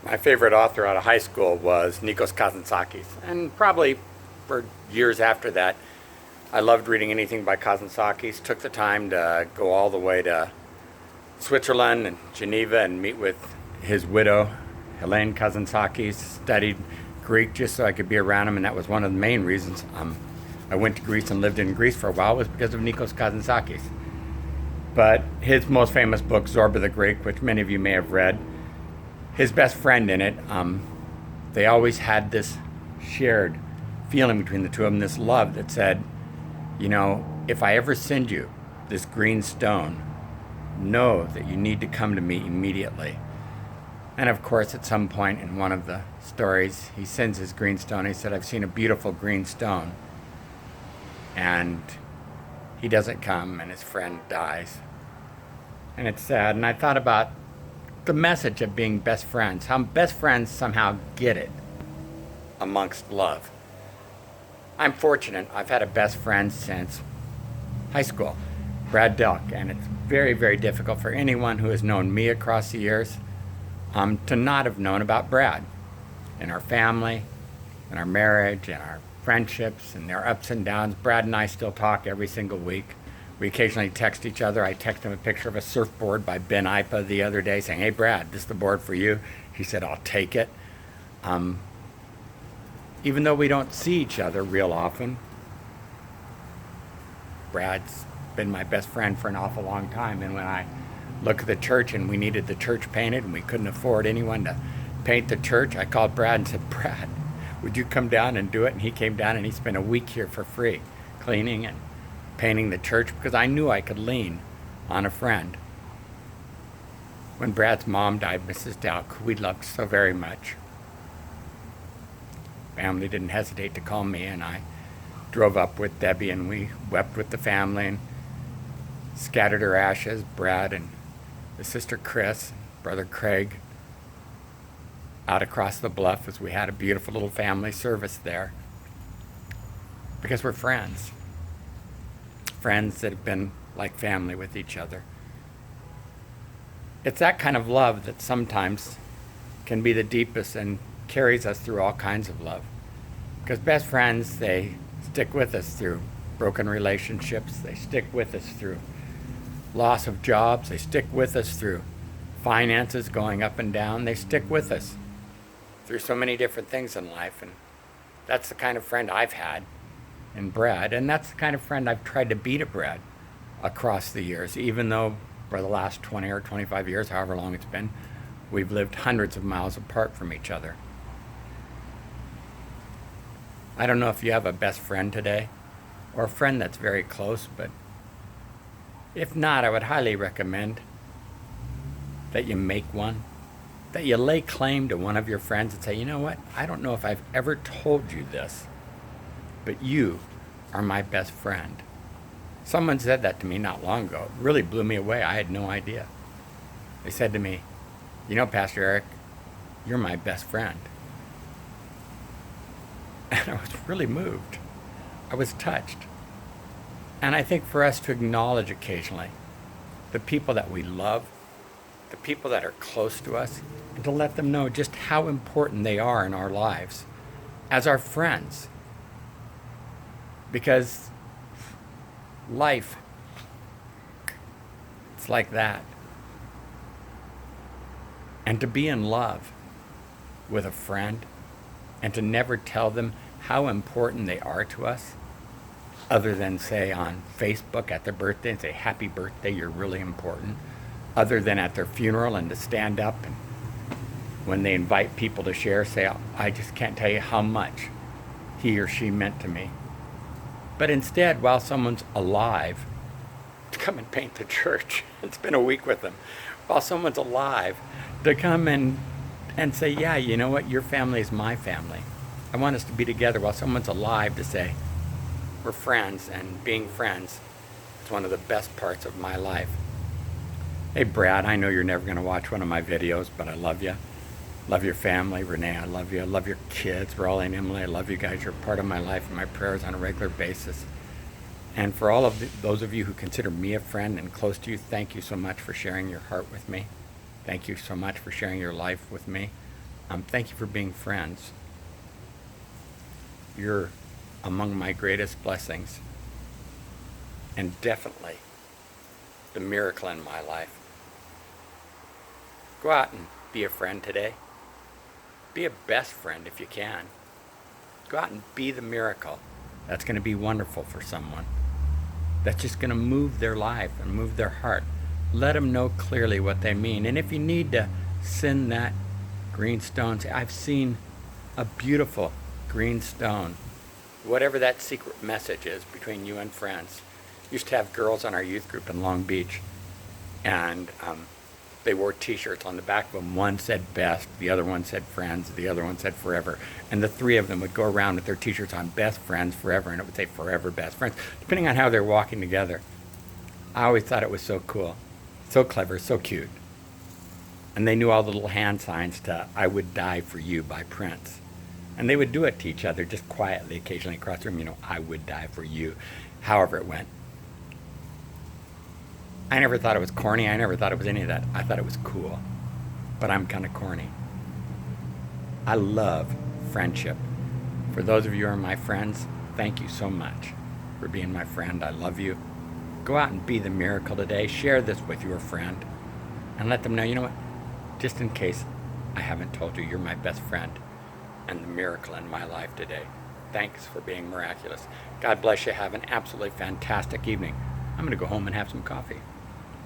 My favorite author out of high school was Nikos Kazantzakis, and probably for years after that, I loved reading anything by Kazantzakis. Took the time to go all the way to Switzerland and Geneva and meet with his widow, Helene Kazantzakis. Studied Greek just so I could be around him, and that was one of the main reasons I went to Greece and lived in Greece for a while, was because of Nikos Kazantzakis. But his most famous book, Zorba the Greek, which many of you may have read, his best friend in it, they always had this shared feeling between the two of them, this love that said, you know, if I ever send you this green stone, know that you need to come to me immediately. And of course, at some point in one of the stories, he sends his green stone. He said, I've seen a beautiful green stone. And he doesn't come, and his friend dies. And it's sad. And I thought about the message of being best friends, how best friends somehow get it amongst love. I'm fortunate. I've had a best friend since high school, Brad Delk, and it's very, very difficult for anyone who has known me across the years to not have known about Brad and our family and our marriage and our friendships and their ups and downs. Brad and I still talk every single week. We occasionally text each other. I texted him a picture of a surfboard by Ben Ipa the other day saying, hey, Brad, this is the board for you. He said, I'll take it. Even though we don't see each other real often, Brad's been my best friend for an awful long time. And when I look at the church and we needed the church painted and we couldn't afford anyone to paint the church, I called Brad and said, Brad, would you come down and do it? And he came down and he spent a week here for free, cleaning and painting the church, because I knew I could lean on a friend. When Brad's mom died, Mrs. Dowk, who we loved so very much, family didn't hesitate to call me, and I drove up with Debbie and we wept with the family and scattered her ashes. Brad and his sister Chris, brother Craig, out across the bluff, as we had a beautiful little family service there, because we're friends that have been like family with each other. It's that kind of love that sometimes can be the deepest and carries us through all kinds of love, because best friends, they stick with us through broken relationships, they stick with us through loss of jobs, they stick with us through finances going up and down, they stick with us through so many different things in life. And that's the kind of friend I've had in Brad, and that's the kind of friend I've tried to be to Brad across the years, even though for the last 20 or 25 years, however long it's been, we've lived hundreds of miles apart from each other. I don't know if you have a best friend today or a friend that's very close, but if not, I would highly recommend that you make one, that you lay claim to one of your friends and say, you know what, I don't know if I've ever told you this, but you are my best friend. Someone said that to me not long ago. It really blew me away. I had no idea. They said to me, you know, Pastor Eric, you're my best friend. And I was really moved. I was touched. And I think for us to acknowledge occasionally the people that we love, the people that are close to us, and to let them know just how important they are in our lives as our friends. Because life, it's like that. And to be in love with a friend and to never tell them how important they are to us, other than say on Facebook at their birthday and say, happy birthday, you're really important, other than at their funeral and to stand up and when they invite people to share, say, I just can't tell you how much he or she meant to me. But instead, while someone's alive, to come and paint the church. It's been a week with them. While someone's alive, to come and say, yeah, you know what, your family is my family. I want us to be together while someone's alive, to say, we're friends, and being friends is one of the best parts of my life. Hey, Brad, I know you're never going to watch one of my videos, but I love you. Love your family. Renee, I love you. I love your kids. Raleigh and Emily, I love you guys. You're part of my life and my prayers on a regular basis. And for all of those of you who consider me a friend and close to you, thank you so much for sharing your heart with me. Thank you so much for sharing your life with me. Thank you for being friends. You're among my greatest blessings, and definitely the miracle in my life. Go out and be a friend today. Be a best friend if you can. Go out and be the miracle. That's going to be wonderful for someone. That's just going to move their life and move their heart. Let them know clearly what they mean. And if you need to send that green stone, I've seen a beautiful green stone. Whatever that secret message is between you and friends. Used to have girls on our youth group in Long Beach, and they wore T-shirts. On the back of them, one said best, the other one said friends, the other one said forever. And the three of them would go around with their T-shirts on best friends forever, and it would say forever best friends, depending on how they're walking together. I always thought it was so cool, so clever, so cute. And they knew all the little hand signs to I Would Die For You by Prince. And they would do it to each other just quietly, occasionally across the room, I would die for you, however it went. I never thought it was corny. I never thought it was any of that. I thought it was cool. But I'm kind of corny. I love friendship. For those of you who are my friends, thank you so much for being my friend. I love you. Go out and be the miracle today. Share this with your friend. And let them know, you know what? Just in case I haven't told you, you're my best friend and the miracle in my life today. Thanks for being miraculous. God bless you. Have an absolutely fantastic evening. I'm going to go home and have some coffee.